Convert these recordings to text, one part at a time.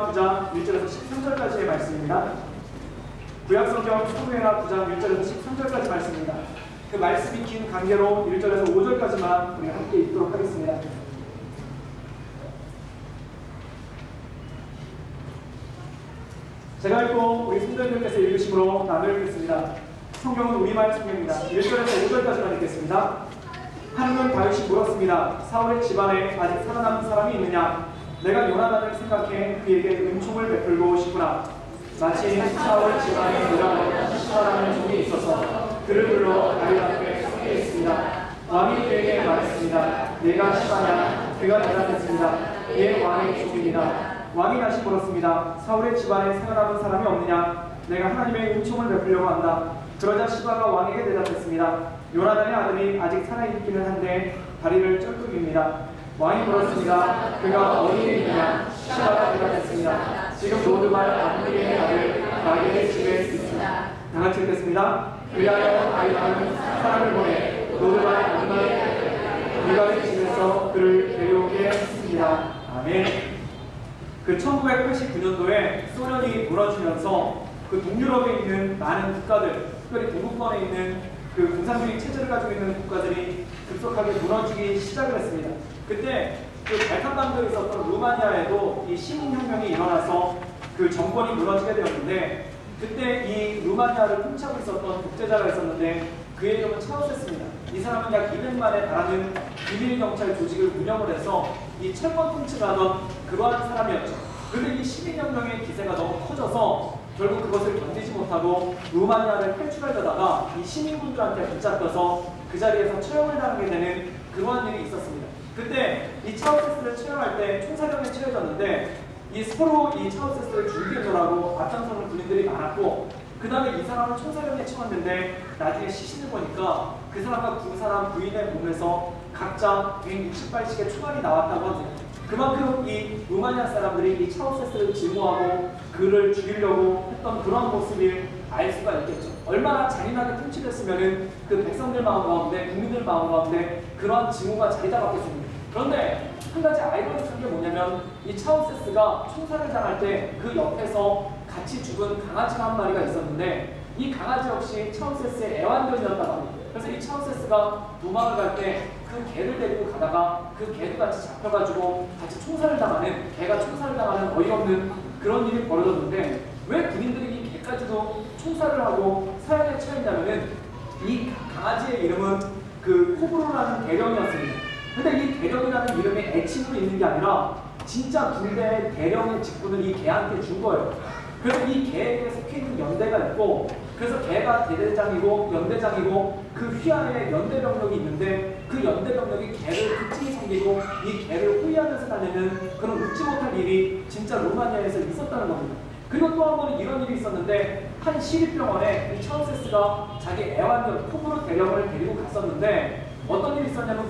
9장 1절에서 13절까지의 말씀입니다. 구약성경 사무엘하 9장 1절에서 13절까지 말씀입니다. 그 말씀이 긴 관계로 1절에서 5절까지만 우리가 함께 읽도록 하겠습니다. 제가 읽고 우리 성도님께서 읽으심으로 나눠 읽겠습니다. 성경은 우리말 성경입니다. 1절에서 5절까지만 읽겠습니다. 하나님은 다윗이 물었습니다. 사울의 집안에 아직 살아남은 사람이 있느냐? 내가 요나단을 생각해 그에게 은총을 베풀고 싶구나. 마침 사울 집안에 요나단 시바라는 종이 있어서 그를 불러 다윗 앞에 서게 했습니다. 왕이 그에게 말했습니다. 내가 시바냐? 그가 대답했습니다. 예, 왕의 종입니다. 왕이 다시 물었습니다. 사울의 집안에 살아남은 사람이 없느냐? 내가 하나님의 은총을 베풀려고 한다. 그러자 시바가 왕에게 대답했습니다. 요나단의 아들이 아직 살아있기는 한데 다리를 쩔뚝입니다. 왕이 물었습니다. 그가 어디에 있느냐? 시바가 대답했습니다. 지금 로드발 아므리의 아들 마게의 집에 있습니다. 다같이 읽겠습니다. 그리하여 다윗은 사람을 보내 로드발 아므리의 아들 미갈의 집에서 그를 데려오게 했습니다. 아멘. 그 1989년도에 소련이 무너지면서 그 동유럽에 있는 많은 국가들, 특별히 동구권에 있는 그 공산주의 체제를 가지고 있는 국가들이 급속하게 무너지기 시작을 했습니다. 그때 그 발칸반도에 있었던 루마니아에도 이 시민혁명이 일어나서 그 정권이 무너지게 되었는데, 그때 이 루마니아를 통치하고 있었던 독재자가 있었는데 그의 이름은 차우세스입니다. 이 사람은 약 200만에 달하는 비밀경찰 조직을 운영을 해서 이 철권 통치를 하던 그러한 사람이었죠. 그런데 이 시민혁명의 기세가 너무 커져서 결국 그것을 견디지 못하고 루마니아를 탈출하려다가 이 시민군들한테 붙잡혀서 그 자리에서 처형을 당하게 되는 그러한 일이 있었습니다. 그때 이 차우세스를 처형할 때 총사령에 처해졌는데 서로 이 차우세스를 죽이려고 앞장서는 군인들이 많았고, 그 다음에 이 사람을 총사령에 처했는데 나중에 시신을 보니까 그 사람과 그 사람 부인의 몸에서 각자 160발씩의 총알이 나왔다고 하죠. 그만큼 이 루마니아 사람들이 이 차우세스를 증오하고 그를 죽이려고 했던 그런 모습을 알 수가 있겠죠. 얼마나 잔인하게 통치됐으면은 그 백성들 마음 가운데, 국민들 마음 가운데 그러한 증오가 자리 잡았겠습니다. 그런데 한 가지 아이러니한 게 뭐냐면, 이 차우세스가 총살을 당할 때 그 옆에서 같이 죽은 강아지가 한 마리가 있었는데, 이 강아지 역시 차우세스의 애완견이었다고 합니다. 그래서 이 차우세스가 도망을 갈 때 그 개를 데리고 가다가 그 개도 같이 잡혀가지고 같이 총살을 당하는, 개가 총살을 당하는 어이없는 그런 일이 벌어졌는데, 왜 군인들이 이 개까지도 총살을 하고 사형에 처했냐면은 이 강아지의 이름은 그 코브로라는 대령이었습니다. 근데 이 대령이라는 이름이 애칭으로 있는 게 아니라 진짜 군대의 대령의 직분을 이 개한테 준 거예요. 그래서 이 개에게 속해 있는 연대가 있고, 그래서 개가 대대장이고 연대장이고 그 휘하에 연대병력이 있는데 그 연대병력이 개를 특징이 생기고 이 개를 호위하면서 다니는 그런 웃지 못할 일이 진짜 루마니아에서 있었다는 겁니다. 그리고 또 한 번은 이런 일이 있었는데, 한 시립병원에 이 차우세스가 자기 애완견 코브로 대령을 데리고 갔었는데 어떤 일이 있었냐면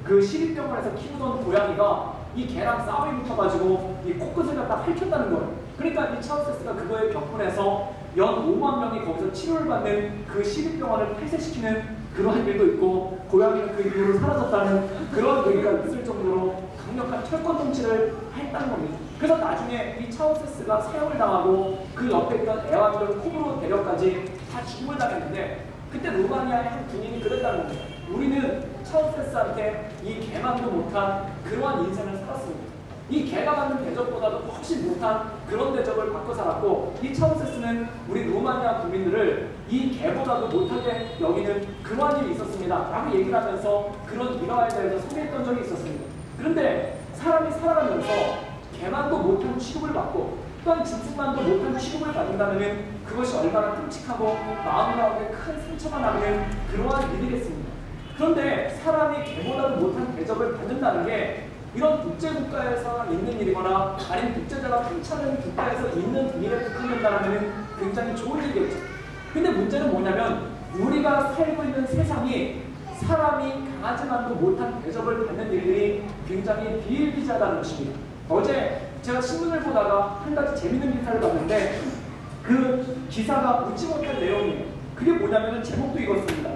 그 시립병원에서 키우던 고양이가 이 개랑 싸움이 붙어가지고 이 코끝을 갖다 핥혔다는 거예요. 그러니까 이 차우세스가 그거에 격분해서 연 5만 명이 거기서 치료를 받는 그 시립병원을 폐쇄시키는 그러한 일도 있고, 고양이는 그 이후로 사라졌다는 그런 얘기가 있을 정도로 강력한 철권 통치를 했다는 겁니다. 그래서 나중에 이 차우세스가 사형을 당하고 그 옆에 있던 애완견 코브로 대령까지 다 죽음을 당했는데, 그때 루마니아의 한 군인이 그랬다는 겁니다. 우리는 차우세스한테 이 개만도 못한 그러한 인생을 살았습니다. 이 개가 받는 대접보다도 훨씬 못한 그런 대접을 받고 살았고, 이 차우세스는 우리 루마니아 국민들을 이 개보다도 못하게 여기는 그러한 일이 있었습니다 라고 얘기를 하면서 그런 일화에 대해서 소개했던 적이 있었습니다. 그런데 사람이 살아가면서 개만도 못한 취급을 받고 또한 짐승만도 못한 취급을 받는다면 그것이 얼마나 끔찍하고 마음 가운데 큰 상처가 남는 그러한 일이겠습니다. 그런데 사람이 개보다도 못한 대접을 받는다는 게 이런 독재국가에서 있는 일이거나 아니면 독재자가 통치하는 국가에서 있는 일에 국한된다면 굉장히 좋은 일이겠죠. 근데 문제는 뭐냐면, 우리가 살고 있는 세상이 사람이 강아지만도 못한 대접을 받는 일들이 굉장히 비일비재하다는 것입니다. 어제 제가 신문을 보다가 한 가지 재밌는 기사를 봤는데 그 기사가 웃지 못할 내용이에요. 그게 뭐냐면 제목도 이렇습니다.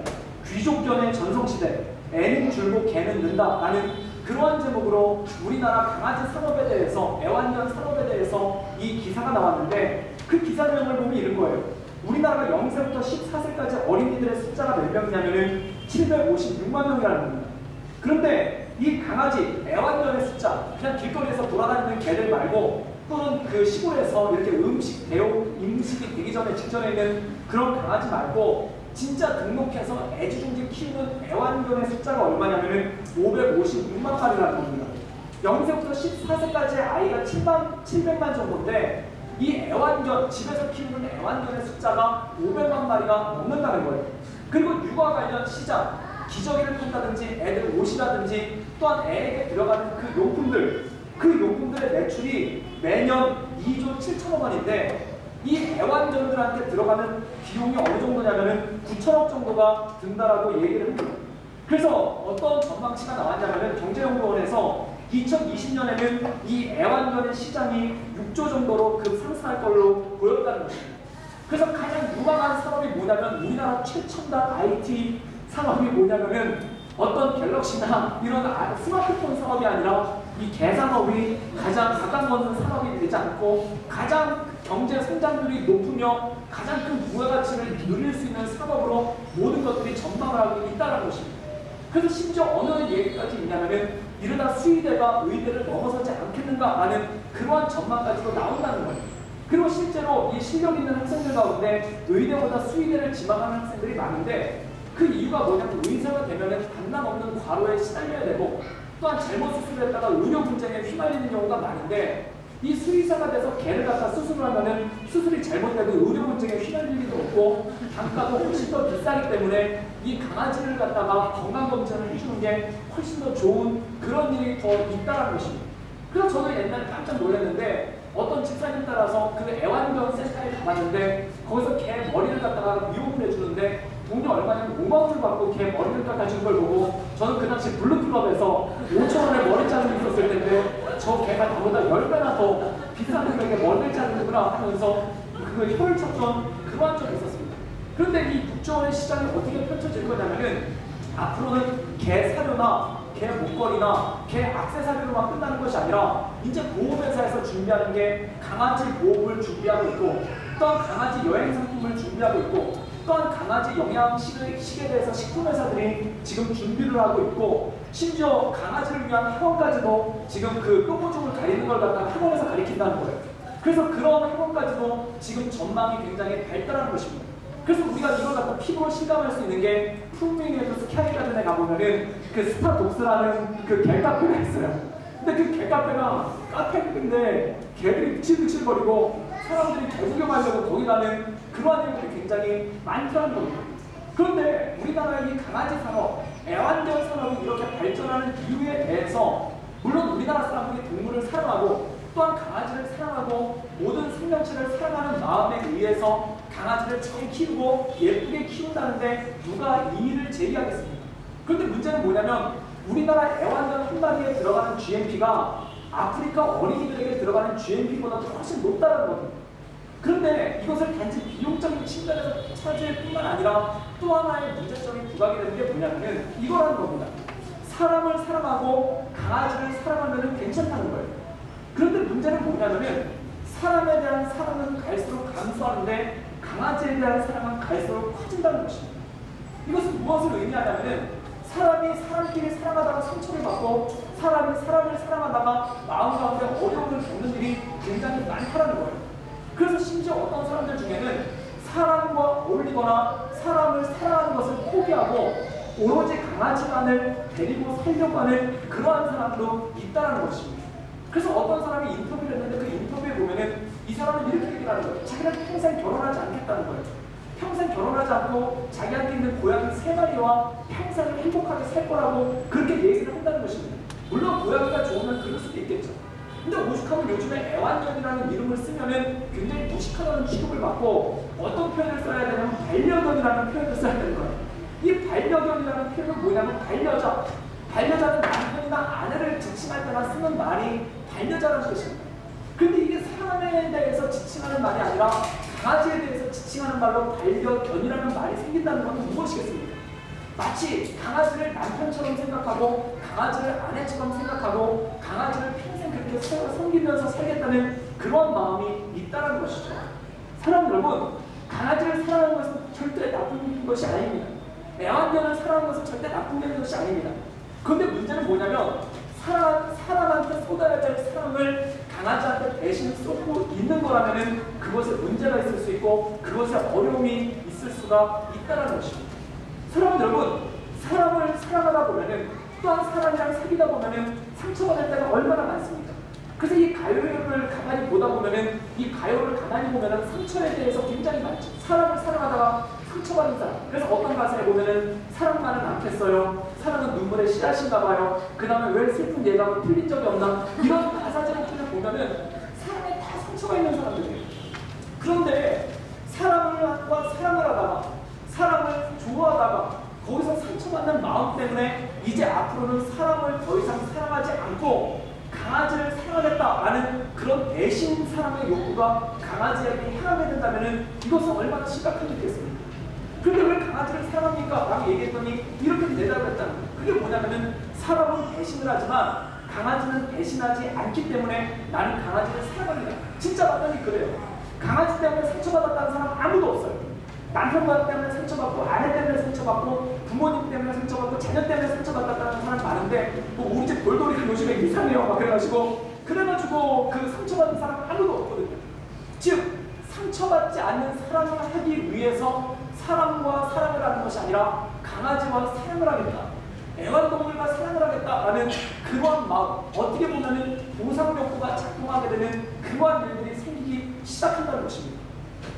귀족견의 전성시대, 애는 줄고 개는 는다 라는 그러한 제목으로 우리나라 강아지 산업에 대해서, 애완견 산업에 대해서 이 기사가 나왔는데 그 기사 내용을 보면 이런 거예요. 우리나라가 0세부터 14세까지 어린이들의 숫자가 몇 명이냐면은 756만 명이라는 겁니다. 그런데 이 강아지, 애완견의 숫자, 그냥 길거리에서 돌아다니는 개들 말고 또는 그 시골에서 이렇게 음식이 되기 전에 직전에 있는 그런 강아지 말고 진짜 등록해서 애지중지 키우는 애완견의 숫자가 얼마냐면은 556만 마리라는 겁니다. 0세부터 14세까지의 아이가 700만 정도인데 이 애완견, 집에서 키우는 애완견의 숫자가 500만 마리가 넘는다는 거예요. 그리고 육아 관련 시장, 기저귀를 판다든지 애들 옷이라든지 또한 애에게 들어가는 그 용품들의 매출이 매년 2조 7천억 원인데 이 애완견들한테 들어가는 비용이 어느 정도냐면은 9천억 정도가 든다라고 얘기를 합니다. 그래서 어떤 전망치가 나왔냐면은 경제연구원에서 2020년에는 이 애완견의 시장이 6조 정도로 급상승할 걸로 보였다는 것입니다. 그래서 가장 유망한 산업이 뭐냐면 우리나라 최첨단 IT 산업이 뭐냐면은 어떤 갤럭시나 이런 스마트폰 산업이 아니라 이 개산업이 가장 각광받는 산업이 되지 않고 가장 경제 성장률이 높으며 가장 큰 부가가치를 누릴 수 있는 산업으로 모든 것들이 전망을 하고 있다는 것입니다. 그래서 심지어 어느 얘기까지 있냐면은 이러다 수의대가 의대를 넘어서지 않겠는가라는 그러한 전망까지도 나온다는 거예요. 그리고 실제로 이 실력 있는 학생들 가운데 의대보다 수의대를 지망하는 학생들이 많은데 그 이유가 뭐냐면 의사가 되면은 반남 없는 과로에 시달려야 되고 또한 잘못 수술했다가 의료 분쟁에 휘말리는 경우가 많은데 이 수의사가 돼서 개를 갖다 수술을 하면은 수술이 잘못돼도 의료 분쟁에 휘말릴 일도 없고 단가도 훨씬 더 비싸기 때문에 이 강아지를 갖다가 건강검진을 해주는 게 훨씬 더 좋은 그런 일이 더 있다는 것입니다. 그래서 저는 옛날에 깜짝 놀랐는데 어떤 집사님 따라서 그 애완견 센터에 가봤는데 거기서 개 머리를 갖다가 미용을 해주는데 돈이 얼마냐면 5만 원을 받고 개 머리를 깎아준 걸 보고 저는 그 당시 블루클럽에서 5천 원에 머리 자르고 있었을 텐데 저 개가 저보다 10배나 더 비싼 금액에 머리를 자르는구나 하면서 그 혀를 쳤던 그러한 적이 있었습니다. 그런데 이 6조 원의 시장이 어떻게 펼쳐질 거냐면은 앞으로는 개 사료나 개 목걸이나 개 액세서리로만 끝나는 것이 아니라 이제 보험회사에서 준비하는 게 강아지 보험을 준비하고 있고 또한 강아지 여행 상품을 준비하고 있고 또한 강아지 영양식에 대해서 식품회사들이 지금 준비를 하고 있고 심지어 강아지를 위한 학원까지도 지금 그 뼈보죽을 가리는 걸 갖다가 학원에서 가리킨다는 거예요. 그래서 그런 학원까지도 지금 전망이 굉장히 발달한 것입니다. 그래서 우리가 이걸 갖다 피부로 실감할 수 있는 게 푸르밍에도 스카이가든에 가보면은 그 스타독스라는 그 개카페가 있어요. 근데 그 개카페가 카페인데 개들이 미칠미칠거리고 사람들이 개 구경하려고 거기 가는 그러한 일들이 굉장히 많다는 겁니다. 그런데 우리나라의 이 강아지 산업, 애완견 산업이 이렇게 발전하는 이유에 대해서 물론 우리나라 사람들이 동물을 사랑하고 또한 강아지를 사랑하고 모든 생명체를 사랑하는 마음에 의해서 강아지를 잘 키우고 예쁘게 키운다는데 누가 이의를 제기하겠습니까? 그런데 문제는 뭐냐면 우리나라 애완견 한 마리에 들어가는 GMP가 아프리카 어린이들에게 들어가는 GMP보다 훨씬 높다는 겁니다. 그런데 이것을 단지 비용적인 측면에서 차지할 뿐만 아니라 또 하나의 문제점이 부각이 되는 게 뭐냐면 이거라는 겁니다. 사람을 사랑하고 강아지를 사랑하면 괜찮다는 거예요. 그런데 문제는 뭐냐면 사람에 대한 사랑은 갈수록 감소하는데 강아지에 대한 사랑은 갈수록 커진다는 것입니다. 이것은 무엇을 의미하냐면 사람이 사람끼리 사랑하다가 상처를 받고 사람이 사람을 사랑하다가 마음 가운데 어려움을 겪는 일이 굉장히 많다는 거예요. 그래서 심지어 어떤 사람들 중에는 사람과 어울리거나 사람을 사랑하는 것을 포기하고 오로지 강아지만을 데리고 살려고 하는 그러한 사람도 있다는 것입니다. 그래서 어떤 사람이 인터뷰를 했는데 그 인터뷰에 보면은 이 사람은 이렇게 얘기를 하는 거예요. 자기는 평생 결혼하지 않겠다는 거예요. 평생 결혼하지 않고 자기한테 있는 고양이 3마리와 평생을 행복하게 살 거라고 그렇게 얘기를 한다는 것입니다. 물론 고양이가 좋으면 그럴 수도 있겠죠. 근데 오죽하면 요즘에 애완견이라는 이름을 쓰면은 굉장히 무식하다는 취급을 받고 어떤 표현을 써야 되냐면 반려견이라는 표현을 써야 되는 거예요. 이 반려견이라는 표현은 뭐냐면 반려자. 반려자는 남편이나 아내를 지칭할 때나 쓰는 말이 반려자라는 것입니다. 근데 이게 사람에 대해서 지칭하는 말이 아니라 강아지에 대해서 지칭하는 말로 반려견이라는 말이 생긴다는 것은 무엇이겠습니까? 마치 강아지를 남편처럼 생각하고 강아지를 아내처럼 생각하고 강아지를 평생 그렇게 섬기면서 살겠다는 그런 마음이 있다는 것이죠. 사랑 여러분, 강아지를 사랑하는 것은 절대 나쁜 것이 아닙니다. 애완견을 사랑하는 것은 절대 나쁜 것이 아닙니다. 그런데 문제는 뭐냐면 사람한테 쏟아야 될 사랑을 강아지한테 대신 쏟고 있는 거라면 그것에 문제가 있을 수 있고 그것에 어려움이 있을 수가 있다는 것입니다. 사랑하는 여러분, 사람을 사랑하다 보면은 또한 사람이랑 사귀다 보면은 상처받을 때가 얼마나 많습니까? 그래서 이 가요를 가만히 보다 보면은 이 가요를 가만히 보면은 상처에 대해서 굉장히 많죠. 사람을 사랑하다가 상처받은 사람. 그래서 어떤 가사에 보면은 사랑만은 않겠어요. 사랑은 눈물의 씨앗인가 봐요. 그 다음에 왜 슬픈 예감은 틀린 적이 없나? 이런 가사들을 보면은 사랑에 다 상처가 있는 사람들이에요. 그런데 사람과 사랑을 하다가 사람을 좋아하다가 거기서 상처받는 마음 때문에 이제 앞으로는 사람을 더 이상 사랑하지 않고 강아지를 사랑하겠다라는 그런 대신 사랑의 욕구가 강아지에게 향하게 된다면 이것은 얼마나 심각한 일이겠습니까? 그런데 왜 강아지를 사랑합니까? 라고 얘기했더니 이렇게 대답을 했다는 거예요. 그게 뭐냐면은 사람은 배신을 하지만 강아지는 배신하지 않기 때문에 나는 강아지를 사랑합니다. 진짜 맞다니 그래요. 강아지 때문에 상처받았다는 사람 아무도 없어요. 남편 때문에 상처받고 아내 때문에 상처받고 부모님 때문에 상처받고 자녀 때문에 상처받았다는 사람 많은데 뭐 우리 집 돌돌이가 요즘에 이상해요 막 그래가지고 그 상처받은 사람 아무도 없거든요. 즉 상처받지 않는 사랑을 하기 위해서 사람과 사랑을 하는 것이 아니라 강아지와 사랑을 하겠다, 애완동물과 사랑을 하겠다라는 그러한 마음, 어떻게 보면은 보상 욕구가 작동하게 되는 그러한 일들이 생기기 시작한다는 것입니다.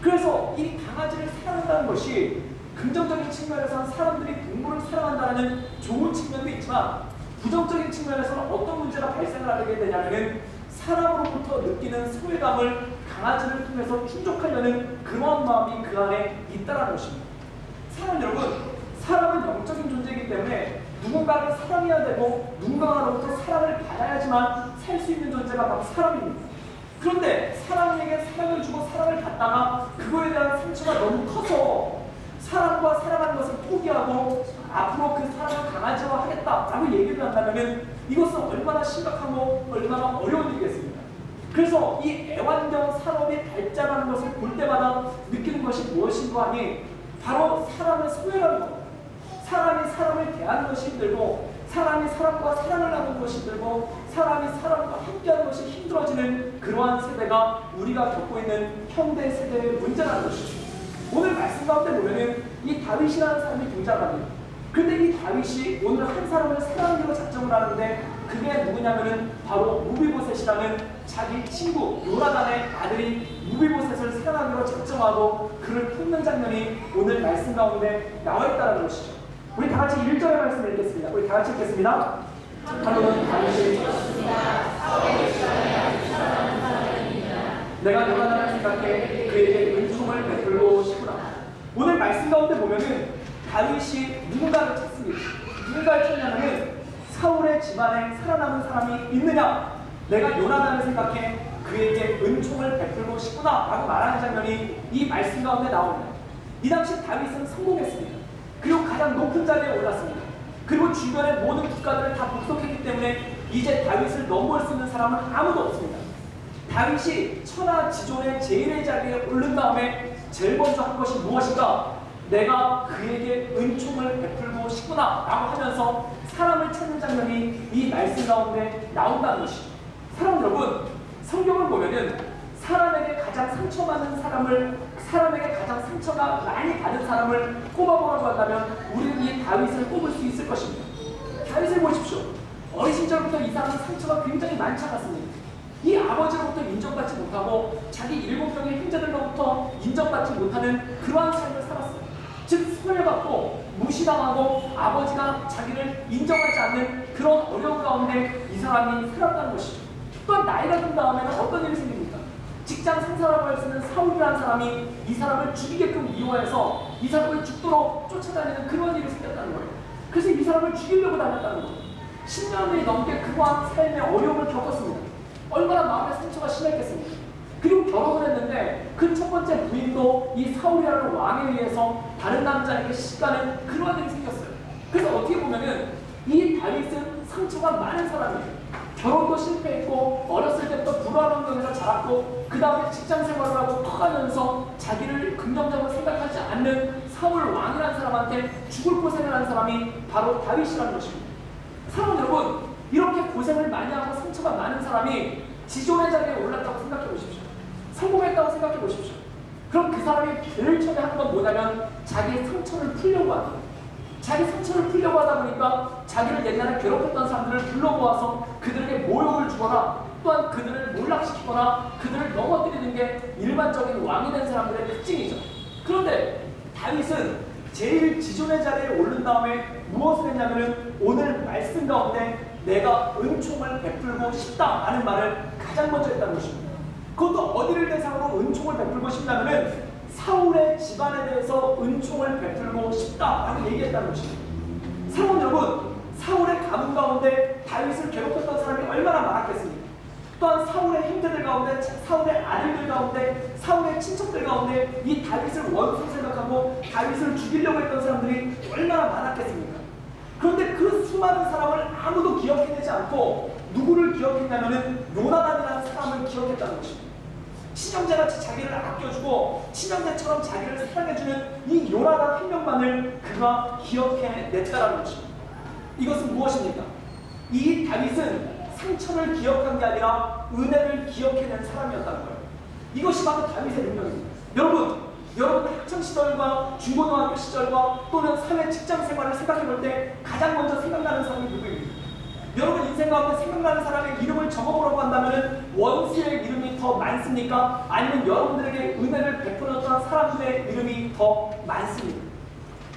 그래서 이 강아지를 사랑한다는 것이 긍정적인 측면에서는 사람들이 동물을 사랑한다는 좋은 측면도 있지만 부정적인 측면에서는 어떤 문제가 발생을 하게 되냐면 사람으로부터 느끼는 소외감을 강아지를 통해서 충족하려는 그런 마음이 그 안에 있다는 것입니다. 사랑 여러분, 사람은 영적인 존재이기 때문에 누군가를 사랑해야 되고 누군가로부터 사랑을 받아야지만 살 수 있는 존재가 바로 사람입니다. 그런데 사람에게 사랑을 주고 사랑을 받다가 그거에 대한 상처가 너무 커서 사람과 사랑하는 것을 포기하고 앞으로 그 사랑을 강아지화하겠다라고 얘기를 한다면 이것은 얼마나 심각하고 얼마나 어려운 일이겠습니까? 그래서 이 애완견 산업이 발전하는 것을 볼 때마다 느끼는 것이 무엇인가 하니 바로 사람의 소외라는 겁니다. 사람이 사람을 대하는 것이 힘들고 사람이 사람과 사랑을 나누는 것이 힘들고 사람이 사람과 함께하는 것이 힘들어지는 그러한 세대가 우리가 겪고 있는 현대 세대의 문제라는 것이죠. 오늘 말씀 가운데 보면은 이 다윗이라는 사람이 등장합니다. 근데 이 다윗이 오늘 한 사람을 사랑하기로 작정을 하는데 그게 누구냐면은 바로 무비보셋이라는 자기 친구 요나단의 아들이 무비보셋을 사랑하기로 작정하고 그를 품는 장면이 오늘 말씀 가운데 나와 있다는 것이죠. 우리 다 같이 1절의 말씀을 읽겠습니다. 우리 다 같이 읽겠습니다. 하루는 다윗이 내가 요나단을 생각해 그에게 은총을 베풀고 싶구나. 오늘 말씀 가운데 보면은 다윗이 누군가를 찾습니다. 누군가를 찾냐면은 사울의 집안에 살아남은 사람이 있느냐? 내가 요나단을 생각해 그에게 은총을 베풀고 싶구나 라고 말하는 장면이 이 말씀 가운데 나옵니다. 이 당시 다윗은 성공했습니다. 그리고 가장 높은 자리에 올랐습니다. 그리고 주변의 모든 국가들을 다 복속했기 때문에 이제 다윗을 넘볼 수 있는 사람은 아무도 없습니다. 다윗이 천하지존의 제일의 자리에 오른 다음에 제일 먼저 한 것이 무엇인가? 내가 그에게 은총을 베풀고 싶구나 라고 하면서 사람을 찾는 장면이 이 말씀 가운데 나온다는 것이죠. 사랑 여러분, 성경을 보면은 사람에게 가장 상처받는 사람에게 가장 상처가 많이 받은 사람을 꼽아보라고 한다면 우리는 이 다윗을 꼽을 수 있을 것입니다. 다윗을 보십시오. 어린 시절부터 이 사람은 상처가 굉장히 많지 않았습니다. 이 아버지로부터 인정받지 못하고 자기 7명의 형제들로부터 인정받지 못하는 그러한 삶을 살았어요. 즉 소외받고 무시당하고 아버지가 자기를 인정하지 않는 그런 어려운 가운데 이 사람이 살았다는 것이죠. 또한 나이가 든 다음에는 어떤 일이 생깁니까? 직장 상사라고 할 수 있는 사울이라는 사람이 이 사람을 죽이게끔 미워해서 이 사람을 죽도록 쫓아다니는 그런 일이 생겼다는 거예요. 그래서 이 사람을 죽이려고 다녔다는 거예요. 10년이 넘게 그러한 삶의 어려움을 겪었습니다. 얼마나 마음의 상처가 심했겠습니까? 그리고 결혼을 했는데 그 첫 번째 부인도 이 사울이라는 왕에 의해서 다른 남자에게 시집가는 그런 일이 생겼어요. 그래서 어떻게 보면은 이 다윗은 상처가 많은 사람이에요. 결혼도 실패했고 어렸을 때부터 불우한 환경에서 자랐고 그 다음에 직장 생활을 하고 커가면서 자기를 긍정적으로 생각하지 않는 사울 왕이라는 사람한테 죽을 고생을 한 사람이 바로 다윗이라는 것입니다. 사랑하는 여러분, 이렇게 고생을 많이 하고 상처가 많은 사람이 지존의 자리에 올랐다고 생각해 보십시오. 성공했다고 생각해 보십시오. 그럼 그 사람이 제일 처음에 하는 건 뭐냐면 자기의 상처를 풀려고 하는 거예요. 자기 상처를 풀려고 하다 보니까 자기를 옛날에 괴롭혔던 사람들을 불러 모아서 그들에게 모욕을 주거나 또한 그들을 몰락시키거나 그들을 넘어뜨리는 게 일반적인 왕이 된 사람들의 특징이죠. 그런데 다윗은 제일 지존의 자리에 오른 다음에 무엇을 했냐면은 오늘 말씀 가운데 내가 은총을 베풀고 싶다라는 말을 가장 먼저 했다는 것입니다. 그것도 어디를 대상으로 은총을 베풀고 싶냐면은 사울의 집안에 대해서 은총을 베풀고 싶다라고 얘기했다는 것입니다. 사랑하는 여러분, 사울의 가문 가운데 다윗을 괴롭혔던 사람이 얼마나 많았겠습니까? 또한 사울의 형제들 가운데, 사울의 아들들 가운데, 사울의 친척들 가운데 이 다윗을 원수로 생각하고 다윗을 죽이려고 했던 사람들이 얼마나 많았겠습니까? 그런데 그 수많은 사람을 아무도 기억해내지 않고 누구를 기억했냐면은 요나단이라는 사람을 기억했다는 것입니다. 친형제같이 자기를 아껴주고 친형제처럼 자기를 사랑해주는 이 요나단 한 명만을 그가 기억해냈다는 것입니다. 이것은 무엇입니까? 이 다윗은 상처를 기억한 게 아니라 은혜를 기억해낸 사람이었다는 거예요. 이것이 바로 다윗의 능력입니다. 여러분 학창시절과 중고등학교 시절과 또는 사회 직장 생활을 생각해 볼 때 가장 먼저 생각나는 사람이 누구입니까? 여러분 인생 가운데 생각나는 사람의 이름을 적어보라고 한다면 원수의 이름이 더 많습니까? 아니면 여러분들에게 은혜를 베풀었던 사람들의 이름이 더 많습니까?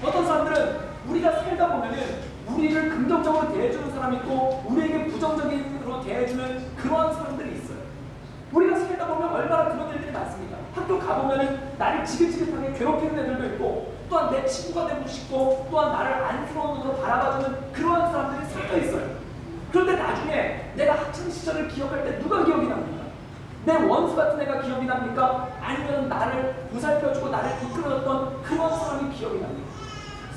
어떤 사람들은 우리가 살다 보면은 우리를 긍정적으로 대해주는 사람이 있고 우리에게 부정적으로 대해주는 그러한 사람들이 있어요. 우리가 살다 보면 얼마나 그런 일들이 많습니까? 학교 가보면은 나를 지긋지긋하게 괴롭히는 애들도 있고 또한 내 친구가 되고 싶고 또한 나를 안쓰러운 눈으로 바라봐주는 그러한 사람들이 섞여 있어요. 그런데 나중에 내가 학창시절을 기억할 때 누가 기억이 납니까? 내 원수 같은 애가 기억이 납니까? 아니면 나를 보살펴주고 나를 이끌어줬던 그런 사람이 기억이 납니까?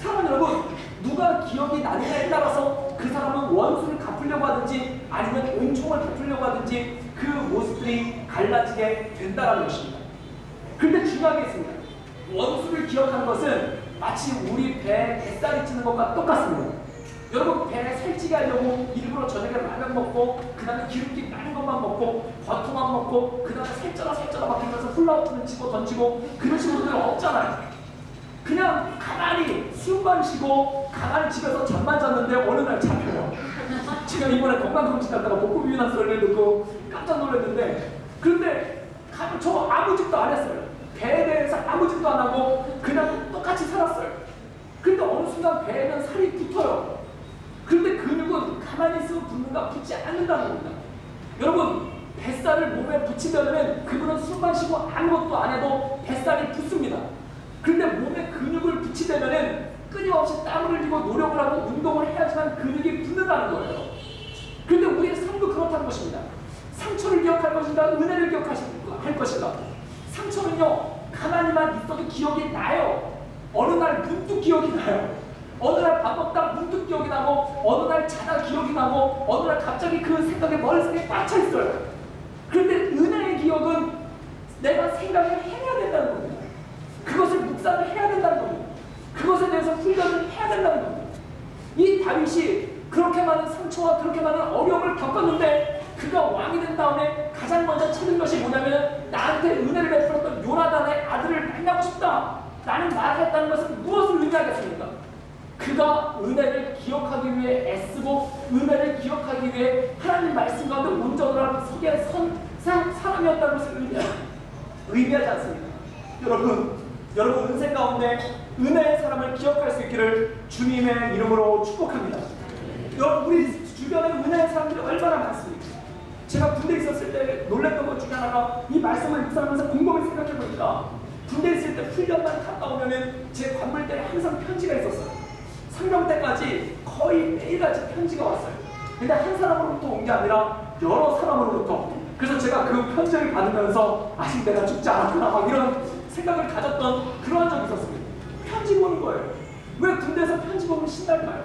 사랑하는 여러분, 누가 기억이 나느냐에 따라서 그 사람은 원수를 갚으려고 하든지 아니면 은총을 베풀려고 하든지 그 모습들이 갈라지게 된다는 것입니다. 그런데 중요한 게 있습니다. 원수를 기억하는 것은 마치 우리 배에 뱃살이 찌는 것과 똑같습니다. 여러분 배에 살찌게 하려고 일부러 저녁에 라면 먹고 그 다음에 기름기 많은 것만 먹고 버터만 먹고 그 다음에 살쪄라 막히면서 훌라후프는 치고 던지고 그런 친구들 없잖아요. 그냥 가만히 숨만 쉬고 가만히 집에서 잠만 잤는데 어느 날 잡혀요. 지금 이번에 건강검진 갔다가 복부 비만한 소리를 듣고 깜짝 놀랐는데 그런데 저 아무 짓도 안 했어요. 배에 대해서 아무 짓도 안 하고 그냥 똑같이 살았어요. 근데 어느 순간 배에는 살이 붙어요. 그런데 근육은 가만히 있으면 붙는가 붙지 않는다는 겁니다. 여러분 뱃살을 몸에 붙이려면 그분은 숨만 쉬고 아무것도 안 해도 뱃살이 붙습니다. 그런데 몸에 근육을 붙이려면 끊임없이 땀을 흘리고 노력을 하고 운동을 해야지만 근육이 붙는다는 거예요. 그런데 우리의 삶도 그렇다는 것입니다. 상처를 기억할 것인가 은혜를 기억할 것인가. 상처는요 가만히만 있어도 기억이 나요. 어느 날 문득 기억이 나요. 어느 날 밥 먹다 문득 기억이 나고 어느 날 자다 기억이 나고 어느 날 갑자기 그 생각이 머릿속에 빡쳐 있어요. 그런데 은혜의 기억은 내가 생각을 해야 된다는 겁니다. 그것을 묵상을 해야 된다는 겁니다. 그것에 대해서 훈련을 해야 된다는 겁니다. 이 다윗이 그렇게 많은 상처와 그렇게 많은 어려움을 겪었는데 그가 왕이 된 다음에 가장 먼저 찾은 것이 뭐냐면 나한테 은혜를 베풀었던 요나단의 아들을 만나고 싶다 라는 말을 했다는 것은 무엇을 의미하겠습니까? 그가 은혜를 기억하기 위해 애쓰고 은혜를 기억하기 위해 하나님 말씀 가운데 온전을 하는 속에 선 사람이었다는 것을 의미하지 않습니다. 여러분 은생 가운데 은혜의 사람을 기억할 수 있기를 주님의 이름으로 축복합니다. 여러분 우리 주변에 은혜의 사람들이 얼마나 많습니까? 제가 군대에 있었을 때 놀랐던 것 중에 하나가 이 말씀을 묵상하면서 곰곰이 생각해 보니까 군대에 있을 때 훈련만 갔다 오면은 제 관물대에 항상 편지가 있었어요. 상병 때까지 거의 매일같이 편지가 왔어요. 근데 한 사람으로부터 온 게 아니라 여러 사람으로부터. 그래서 제가 그 편지를 받으면서 아직 내가 죽지 않았구나 막 이런 생각을 가졌던 그러한 적이 있었습니다. 편지 보는 거예요. 왜 군대에서 편지 보면 신날까요?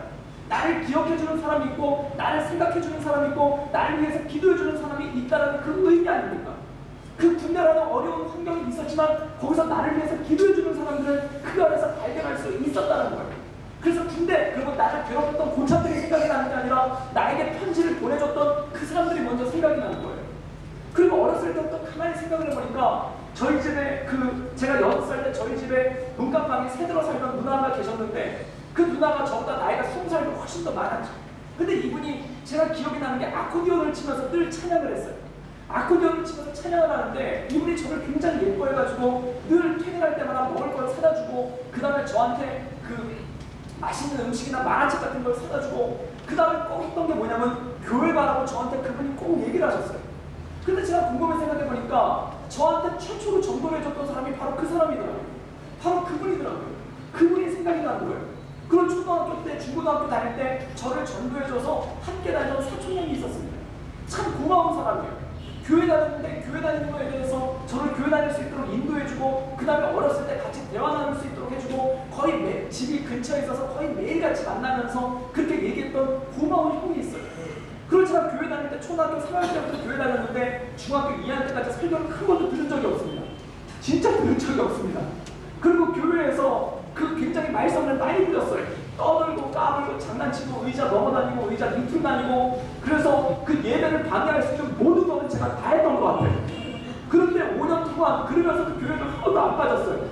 나를 기억해주는 사람이 있고 나를 생각해주는 사람이 있고 나를 위해서 기도해주는 사람이 있다는 그 의미 아닙니까? 그 군대라는 어려운 환경이 있었지만 거기서 나를 위해서 기도해주는 사람들을 그 안에서 발견할 수 있었다는 거예요. 그래서 군대 그리고 나를 괴롭혔던 고참들이 생각이 나는 게 아니라 나에게 편지를 보내줬던 그 사람들이 먼저 생각이 나는 거예요. 그리고 어렸을 때부터 가만히 생각을 해보니까 저희 집에 제가 6살 때 저희 집에 문간방에 새들어 살던 누나가 계셨는데 그 누나가 저보다 나이가 20살도 훨씬 더 많았죠. 근데 이분이 제가 기억이 나는 게 아코디언을 치면서 늘 찬양을 했어요. 아코디언을 치면서 찬양을 하는데 이분이 저를 굉장히 예뻐해가지고 늘 퇴근할 때마다 먹을 걸 사다 주고 그 다음에 저한테 맛있는 음식이나 만화책 같은 걸 사다 주고 그 다음에 꼭 했던 게 뭐냐면 교회 가라고 저한테 그분이 꼭 얘기를 하셨어요. 근데 제가 곰곰이 생각해보니까 저한테 최초로 전도를 해줬던 사람이 바로 그 사람이더라고요. 바로 그분이더라고요. 그분이 생각이 나는 거예요. 그런 초등학교 때, 중고등학교 다닐 때 저를 전도해줘서 함께 다니던 사촌형이 있었습니다. 참 고마운 사람이에요. 교회 다니는데 교회 다니는 거에 대해서 저를 교회 다닐 수 있도록 인도해주고 그 다음에 어렸을 때 같이 대화 나눌 수 있도록 해주고 거의 집이 근처에 있어서 거의 매일같이 만나면서 그렇게 얘기했던 고마운 형이 있어요. 그리고 제가 교회 다닐 때 초등학교 3학년 때부터 교회 다녔는데 중학교 2학년 때까지 설교를 한 번도 들은 적이 없습니다. 진짜 들은 적이 없습니다. 그리고 교회에서 굉장히 말썽을 많이 부렸어요. 떠들고 까불고 장난치고 의자 넘어다니고 의자 밑으로 다니고 그래서 그 예배를 방해할 수 있는 모든 것을 제가 다 했던 것 같아요. 그런데 5년 동안 그러면서 그 교회를 한 번도 안 빠졌어요.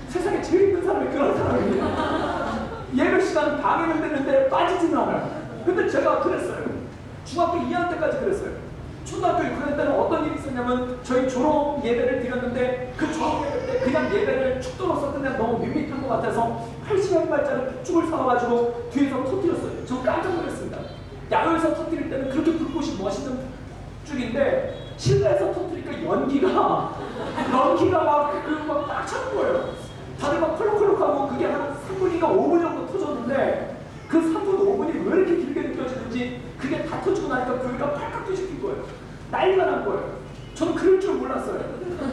세상에 제일 힘든 사람이 그런 사람이에요. 예배 시간 방해는 되는데 빠지지는 않아요. 근데 제가 그랬어요. 중학교 2학년 때까지 그랬어요. 초등학교 6학년 때는 어떤 일이 있었냐면 저희 졸업 예배를 드렸는데 그 졸업 예배 때 그냥 예배를 축도로서 끝내면 너무 밋밋한 것 같아서 80여발짜리 폭죽을 사와가지고 뒤에서 터뜨렸어요. 저 깜짝 놀랐습니다. 야외에서 터뜨릴 때는 그렇게 불꽃이 멋있는 폭죽인데 실내에서 터뜨리니까 연기가 막 꽉 차는 거예요. 다들 막 콜록콜록하고 그게 한 3분인가 5분 정도 터졌는데 그 3분 5분이 왜 이렇게 길게 느껴지는지 그게 다 터지고 나니까 교회가 팔깍 뒤집힌 거예요. 난리가 난 거예요. 저는 그럴 줄 몰랐어요.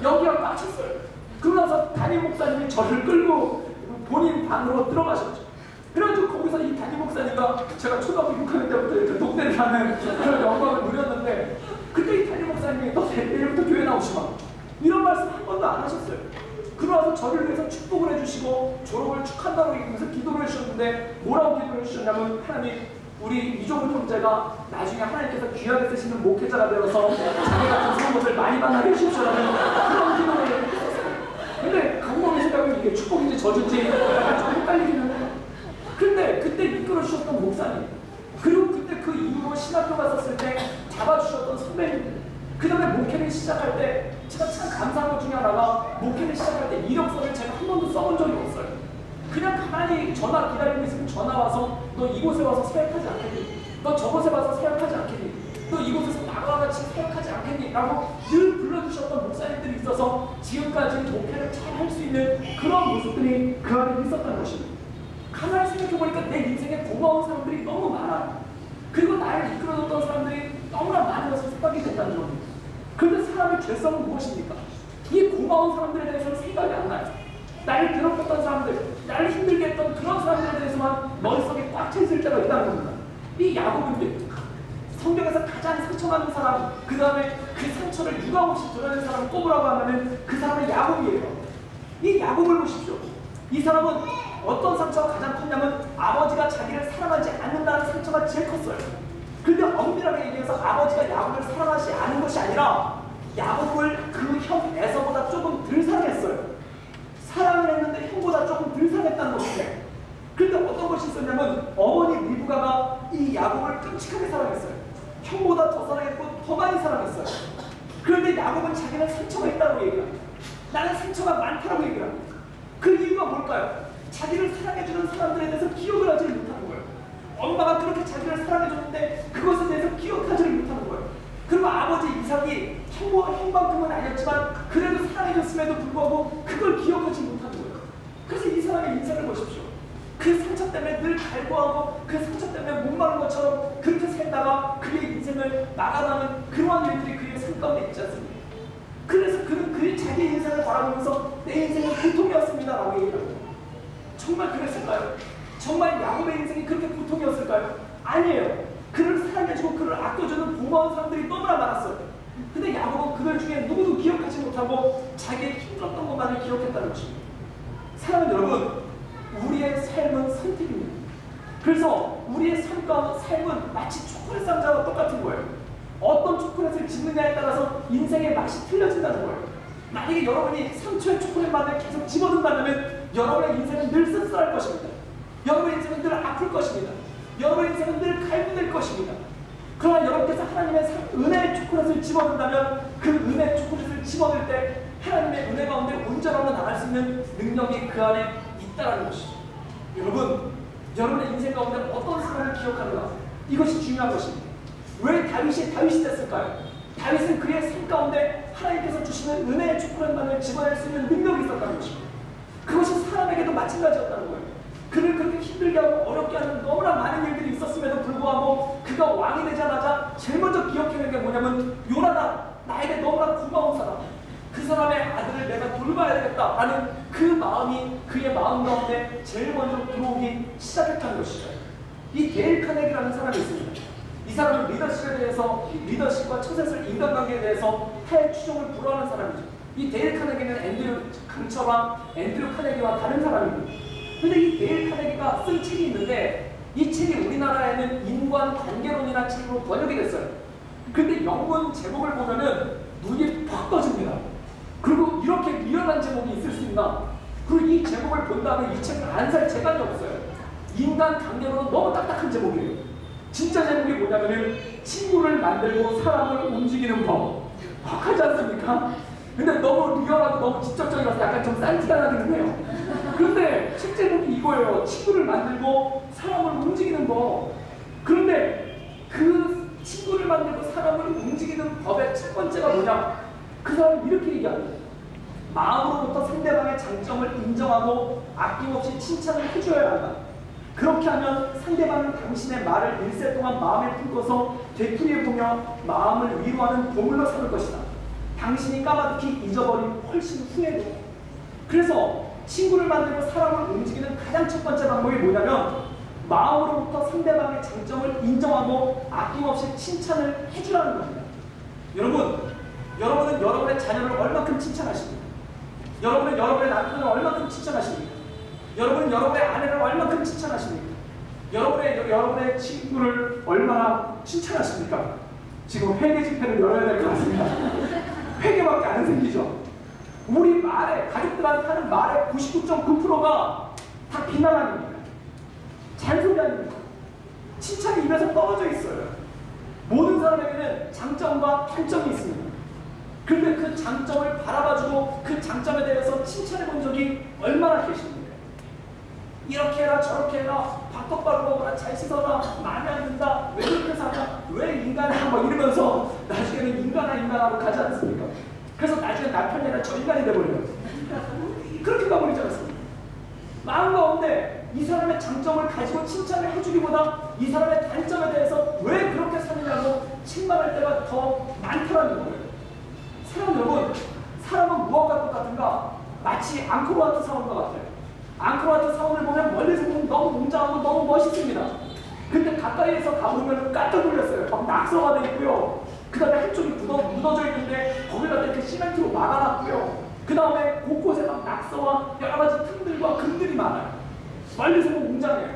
연기가 꽉 찼어요. 그러고 나서 담임 목사님이 저를 끌고 본인 방으로 들어가셨죠. 그래가지고 거기서 이 담임 목사님과 제가 초등학교 6학년 때부터 이렇게 독대를 하는 그런 영광을 누렸는데 그때 이 담임 목사님이 너 내일부터 교회 나오시마 이런 말씀 한 번도 안 하셨어요. 그러고 나서 저를 위해서 축복을 해주시고 졸업을 축한다고 얘기하면서 기도를 해주셨는데 뭐라고 기도를 해주셨냐면 하나님 우리 이종훈 형제가 나중에 하나님께서 귀하게 쓰시는 목회자가 되어서 자기 같은 수험것을 많이 만나게 해주십시오라는 그런 기도를 했었어요. 근데 강범이 생각하면 이게 축복인지 저주인지 좀 헷갈리기는 해요. 근데 그때 이끌어 주셨던 목사님 그리고 그때 그 이후로 신학교 갔었을 때 잡아주셨던 선배님들 그 다음에 목회를 시작할 때 제가 참 감사한 것 중에 하나가 목회를 시작할 때 이력서를 제가 한 번도 써본 적이 없어요. 그냥 가만히 전화 기다리고 있으면 전화 와서 너 이곳에 와서 사역하지 않겠니? 너 저곳에 와서 사역하지 않겠니? 너 이곳에서 나와 같이 사역하지 않겠니? 라고 늘 불러주셨던 목사님들이 있어서 지금까지 목회를 잘 할 수 있는 그런 모습들이 그 안에 있었던 것입니다. 가만히 생각해보니까 내 인생에 고마운 사람들이 너무 많아요. 그리고 나를 이끌어줬던 사람들이 너무나 많아서 생각이 됐다는 겁니다. 그런데 사람의 죄성은 무엇입니까? 이 고마운 사람들에 대해서는 생각이 안 나요. 나를 괴롭혔던 사람들, 나를 힘들게 했던 그런 사람들에 대해서만 머릿속에 꽉 차 있을 때가 있다는 겁니다. 이 야곱인데 성경에서 가장 상처받는 사람, 그 다음에 그 상처를 유감없이 드러낸 사람을 꼽으라고 하면 그 사람은 야곱이에요. 이 야곱을 보십시오. 이 사람은 어떤 상처가 가장 컸냐면 아버지가 자기를 사랑하지 않는다는 상처가 제일 컸어요. 근데 엄밀하게 얘기해서 아버지가 야곱을 사랑하지 않은 것이 아니라 야곱을 그 형 에서보다 조금 덜 사랑했어요. 사랑을 했는데 형보다 조금 덜 사랑했다는 것이에요. 그런데 어떤 것이 있었냐면 어머니 리브가가 이 야곱을 끔찍하게 사랑했어요. 형보다 더 사랑했고 더 많이 사랑했어요. 그런데 야곱은 자기는 상처가 있다고 얘기합니다. 나는 상처가 많다고 얘기합니다. 그 이유가 뭘까요? 자기를 사랑해주는 사람들에 대해서 기억을 하지 못하는 거예요. 엄마가 그렇게 자기를 사랑해줬는데 그것에 대해서 기억하지를 못하는 거예요. 그리고 아버지 이삭이 형만큼은 아니었지만 그래도 사랑해줬음에도 불구하고 그걸 기억하지 못하는 거예요. 그래서 이 사람의 인생을 보십시오. 그 상처 때문에 늘 갈구하고 그 상처 때문에 목마른 것처럼 그렇게 살다가 그의 인생을 막아가는 그러한 일들이 그의 삶 가운데 있지 않습니까? 그래서 그는 그의 자기 인생을 바라보면서 내 인생은 고통이었습니다 라고 얘기합니다. 정말 그랬을까요? 정말 야곱의 인생이 그렇게 고통이었을까요? 아니에요. 그를 사랑해주고 그를 아껴주는 고마운 사람들이 너무나 많았어요. 근데 야곱은 그들 중에 누구도 기억하지 못하고 자기의 힘들었던 것만을 기억했다는 것입니다. 사랑하는 여러분, 우리의 삶은 선택입니다. 그래서 우리의 삶은 마치 초콜릿 상자와 똑같은 거예요. 어떤 초콜릿을 집느냐에 따라서 인생의 맛이 틀려진다는 거예요. 만약에 여러분이 상처의 초콜릿만을 계속 집어든다면 여러분의 인생은 늘 쓸쓸할 것입니다. 여러분의 인생은 늘 아플 것입니다. 여러분의 인생은 늘 갈구될 것입니다. 그러나 여러분께서 하나님의 은혜의 초콜릿을 집어든다면 그 은혜의 초콜릿을 집어들 때 하나님의 은혜 가운데 온전함으로 나갈 수 있는 능력이 그 안에 있다는 것이죠. 여러분, 여러분의 인생 가운데 어떤 순간을 기억하는가? 이것이 중요한 것입니다. 왜 다윗이 됐을까요? 다윗은 그의 삶 가운데 하나님께서 주시는 은혜의 초콜릿만을 집어낼 수 있는 능력이 있었다는 것입니다. 그것이 사람에게도 마찬가지였다는 거예요. 그를 그렇게 힘들게 하고 어렵게 하는 너무나 많은 일들이 있었음에도 불구하고 그가 왕이 되자마자 제일 먼저 기억해낸 게 뭐냐면 요나단, 나에게 너무나 고마운 사람, 그 사람의 아들을 내가 돌봐야 되겠다라는 그 마음이 그의 마음 가운데 제일 먼저 들어오기 시작했다는 것이죠. 이 데일 카네기라는 사람이 있습니다. 이 사람은 리더십과 처세술, 인간관계에 대해서 타의 추종을 불허하는 사람이죠. 이 데일 카네기는 앤드류 강처와 앤드류 카네기와 다른 사람입니다. 근데 이 데일 카네기가 쓴 책이 있는데 이 책이 우리나라에는 인간관계론이라는 책으로 번역이 됐어요. 근데 영문 제목을 보면은 눈이 팍 떠집니다. 그리고 이렇게 미련한 제목이 있을 수 있나? 그리고 이 제목을 본 다음에 이 책을 안 살 재간이 없어요. 인간관계론은 너무 딱딱한 제목이에요. 진짜 제목이 뭐냐면은 친구를 만들고 사람을 움직이는 법. 확하지 않습니까? 근데 너무 리얼하고 너무 직접적이라서 약간 좀 싼티가 나긴 해요. 그런데 책 제목이 이거예요. 친구를 만들고 사람을 움직이는 법. 그런데 그 친구를 만들고 사람을 움직이는 법의 첫 번째가 뭐냐? 그 사람은 이렇게 얘기합니다. 마음으로부터 상대방의 장점을 인정하고 아낌없이 칭찬을 해줘야 한다. 그렇게 하면 상대방은 당신의 말을 일세 동안 마음에 품고서 되풀이해보며 마음을 위로하는 보물로 삼을 것이다. 당신이 까마득히 잊어버린 훨씬 후에도. 그래서 친구를 만들고 사람을 움직이는 가장 첫 번째 방법이 뭐냐면 마음으로부터 상대방의 장점을 인정하고 아낌없이 칭찬을 해주라는 겁니다. 여러분은 여러분의 자녀를 얼마큼 칭찬하십니까? 여러분은 여러분의 남편을 얼마큼 칭찬하십니까? 여러분은 여러분의 아내를 얼마큼 칭찬하십니까? 여러분의 친구를 얼마나 칭찬하십니까? 지금 회계 집회를 열어야 될 것 같습니다. 회계밖에 안 생기죠. 우리 가족들한테 하는 말의 99.9%가 다 비난 아닙니까? 잔소리 아닙니까? 칭찬이 입에서 떨어져 있어요. 모든 사람에게는 장점과 단점이 있습니다. 그런데 그 장점을 바라봐주고 그 장점에 대해서 칭찬해 본 적이 얼마나 계십니까? 이렇게 해라 저렇게 해라 밥떡 바르고 먹어라 잘 씻어라 마음에 안 든다 왜 그렇게 사냐 왜 인간아 막 이러면서 나중에는 인간하고 가지 않습니까? 그래서 나중에 남편이 아니라 저 인간이 돼버려요. 그렇게 가버리지 않습니까? 마음 가운데 이 사람의 장점을 가지고 칭찬을 해주기보다 이 사람의 단점에 대해서 왜 그렇게 사느냐고 책망할 때가 더 많다는 거예요. 사랑 여러분, 사람은 무엇과 똑같은가? 마치 앙코르와트 사원과 같아요. 앙코르와트 사원을 보면 멀리서 보면 너무 웅장하고 너무 멋있습니다. 근데 가까이에서 가보면 깜짝 놀랐어요. 막 낙서가 돼 있고요. 그 다음에 한쪽이 묻어져 있는데 거기다 이렇게 시멘트로 막아놨고요. 그 다음에 곳곳에 막 낙서와 여러 가지 틈들과 금들이 많아요. 멀리서 보면 웅장해요.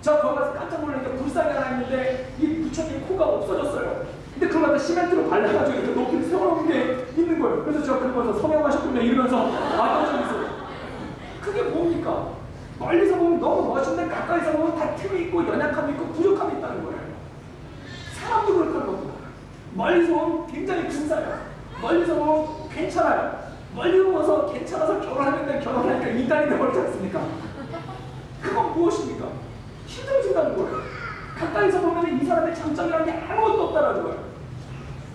저 거기 가서 깜짝 놀라니까 불상이 하나 있는데 이 부처님 코가 없어졌어요. 근데 그걸 갖다 시멘트로 발라가지고 이렇게 높이 세워놓은 게 있는 거예요. 그래서 제가 그러면서 성형하셨군요 이러면서 깜짝 놀랐어요. 그게 뭡니까? 멀리서 보면 너무 멋있는데 가까이서 보면 다 틈이 있고 연약함이 있고 부족함이 있다는 거예요. 사람도 그렇다는 겁니다. 멀리서 보면 굉장히 근사해요. 멀리서 보면 괜찮아요. 멀리 보면서 괜찮아서 결혼하는데 결혼하니까 인간이 되어버리지 않습니까? 그건 무엇입니까? 힘들어진다는 거예요. 가까이서 보면 이 사람의 장점이라는 게 아무것도 없다는 거예요.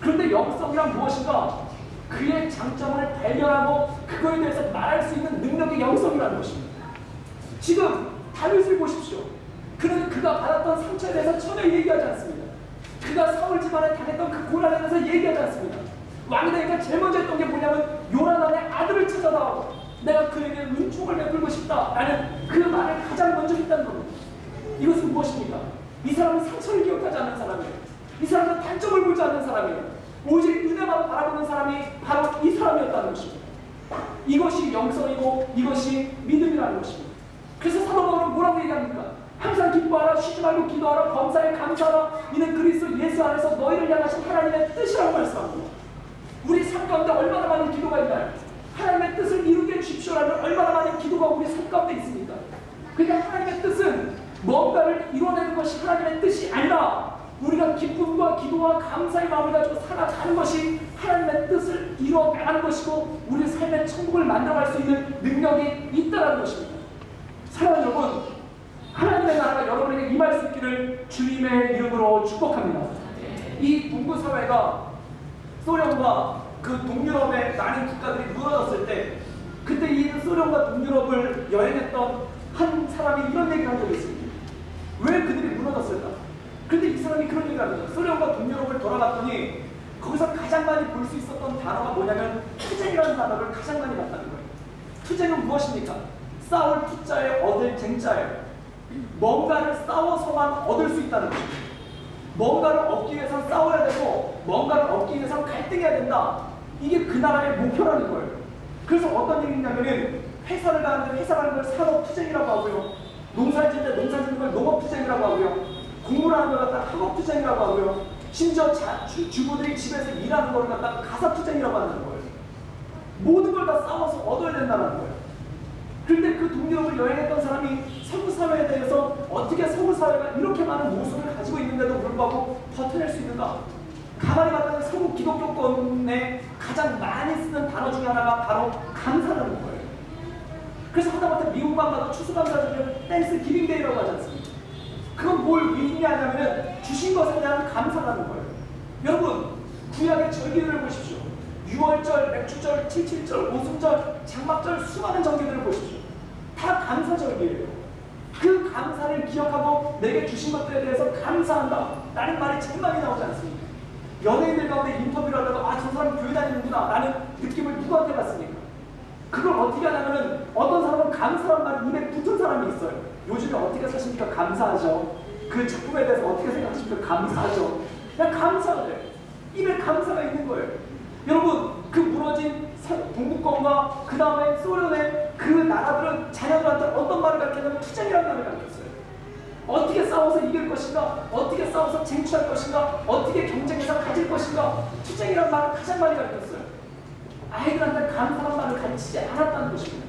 그런데 영성이란 무엇인가? 그의 장점을 발견하고 그거에 대해서 말할 수 있는 능력의 영성이라는 것입니다. 지금 다윗을 보십시오. 그는 그가 받았던 상처에 대해서 전혀 얘기하지 않습니다. 그가 사울 집안에 당했던 그 고난에 대해서 얘기하지 않습니다. 왕이 되니까 제일 먼저 했던 게 뭐냐면 요나단의 아들을 찾아다오 내가 그에게 은총을 베풀고 싶다 라는 그 말을 가장 먼저 했다는 겁니다. 이것은 무엇입니까? 이 사람은 상처를 기억하지 않는 사람이에요. 이 사람은 단점을 보지 않는 사람이에요. 오직 은혜만 바라보는 사람이 바로 이 사람이었다는 것입니다. 이것이 영성이고 이것이 믿음이라는 것입니다. 그래서 사도 바울은 뭐라고 얘기합니까? 항상 기뻐하라, 쉬지 말고 기도하라, 범사에 감사하라, 이는 그리스도 예수 안에서 너희를 향하신 하나님의 뜻이라고 말씀합니다. 우리 삶 가운데 얼마나 많은 기도가 있나요? 하나님의 뜻을 이루게 해주십시오라는 얼마나 많은 기도가 우리 삶 가운데 있습니까? 그러니까 하나님의 뜻은 뭔가를 이뤄내는 것이 하나님의 뜻이 아니라 우리가 기쁨과 기도와 감사의 마음을 가지고 살아가는 것이 하나님의 뜻을 이뤄나가는 것이고 우리 삶의 천국을 만들어갈 수 있는 능력이 있다는 것입니다. 사랑하는 여러분, 하나님의 나라가 여러분에게 임할 수 있기를 주님의 이름으로 축복합니다. 이 동구 사회가 소련과 그 동유럽의 많은 국가들이 무너졌을 때 그때 이 소련과 동유럽을 여행했던 한 사람이 이런 얘기를 한 적이 있습니다. 왜 그들이 무너졌을까? 그런데 이 사람이 그런 얘기를 합니다. 소련과 동유럽을 돌아갔더니 거기서 가장 많이 볼 수 있었던 단어가 뭐냐면 투쟁이라는 단어를 가장 많이 봤다는 거예요. 투쟁은 무엇입니까? 싸울 투자에 얻을 쟁자예요. 뭔가를 싸워서만 얻을 수 있다는 거예요. 뭔가를 얻기 위해서 싸워야 되고 뭔가를 얻기 위해서 갈등해야 된다. 이게 그 나라의 목표라는 거예요. 그래서 어떤 얘기냐면은 회사를 가는데 회사 가는 걸 산업투쟁이라고 하고요. 농사를 짓는데 농사 짓는 걸 농업투쟁이라고 하고요. 공부를 하는 걸 갖다 학업투쟁이라고 하고요. 심지어 주부들이 집에서 일하는 걸 갖다 가사투쟁이라고 하는 거예요. 모든 걸 다 싸워서 얻어야 된다는 거예요. 그런데 그 동유럽을 여행했던 사람이 서구 사회에 대해서 어떻게 서구 사회가 이렇게 많은 모습을 가지고 있는데도 불구하고 버텨낼 수 있는가? 가만히 봤더니 서구 기독교권에 가장 많이 쓰는 단어 중에 하나가 바로 감사라는 거예요. 그래서 하다못해 미국만 가도 추수감사절을 땡스 기빙데이라고 하지 않습니까? 그건 뭘 의미하냐면 주신 것에 대한 감사라는 거예요. 여러분, 구약의 절기들을 보십시오. 6월절, 맥주절, 77절, 오순절, 장막절 수많은 절기들을 보십시오. 다 감사절기예요. 그 감사를 기억하고 내게 주신 것들에 대해서 감사한다 라는 말이 제일 많이 나오지 않습니까? 연예인들 가운데 인터뷰를 하다가 아, 저 사람 교회 다니는구나 라는 느낌을 누구한테 받습니까? 그걸 어떻게 하냐면은 어떤 사람은 감사란 말이 입에 붙은 사람이 있어요. 요즘에 어떻게 사십니까? 감사하죠. 그 작품에 대해서 어떻게 생각하십니까? 감사하죠. 그냥 감사가 돼요. 입에 감사가 있는 거예요. 여러분, 그 무너진 동구권과 그 다음에 소련의 그 나라들은 자녀들한테 어떤 말을 가르쳤냐면 투쟁이라는 말을 가르쳤어요. 어떻게 싸워서 이길 것인가? 어떻게 싸워서 쟁취할 것인가? 어떻게 경쟁해서 가질 것인가? 투쟁이라는 말을 가장 많이 가르쳤어요. 아이들한테 감사란 말을 가르치지 않았다는 것입니다.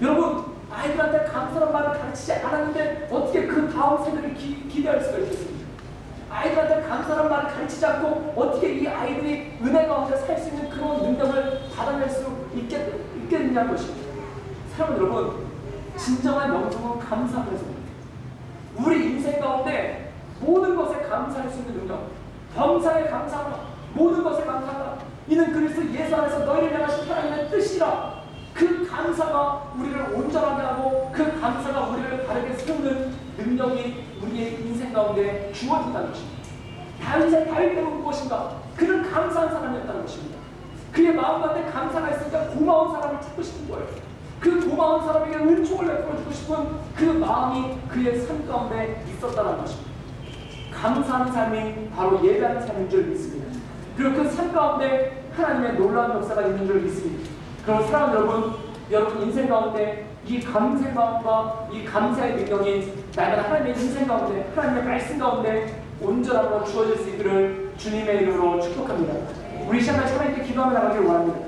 여러분, 아이들한테 감사란 말을 가르치지 않았는데 어떻게 그 다음 세대를 기대할 수가 있겠습니까? 아이들한테 감사란 말을 가르치지 않고 어떻게 이 아이들이 은혜 가운데 살 수 있는 그런 능력을 받아낼 수 있겠느냐는 것입니다. 사랑하는 여러분, 진정한 영성은 감사하면서입니다. 우리 인생 가운데 모든 것에 감사할 수 있는 능력, 범사에 감사하라, 모든 것에 감사하라, 이는 그리스도 예수 안에서 너희를 향하신 하나님의 뜻이라. 그 감사가 우리를 온전하게 하고 그 감사가 우리를 바르게 세우는 능력이 우리의 인생 가운데 주어진다는 것입니다. 다윗의 배우는 무엇인가? 그는 감사한 사람이었다는 것입니다. 그의 마음 가운데 감사가 있으니까 고마운 사람을 찾고 싶은 거예요. 그 고마운 사람에게 은총을 베풀어주고 싶은 그 마음이 그의 삶 가운데 있었다는 것입니다. 감사하는 삶이 바로 예배하는 삶인 줄 믿습니다. 그리고 그 삶 가운데 하나님의 놀라운 역사가 있는 줄 믿습니다. 그럼 사랑하는 여러분 인생 가운데 이 감사의 마음과 이 감사의 능력이 날마다 하나님의 인생 가운데 하나님의 말씀 가운데 온전함으로 주어질 수 있기를 주님의 이름으로 축복합니다. 우리 시간에 하나님께 기도하며 나가길 원합니다.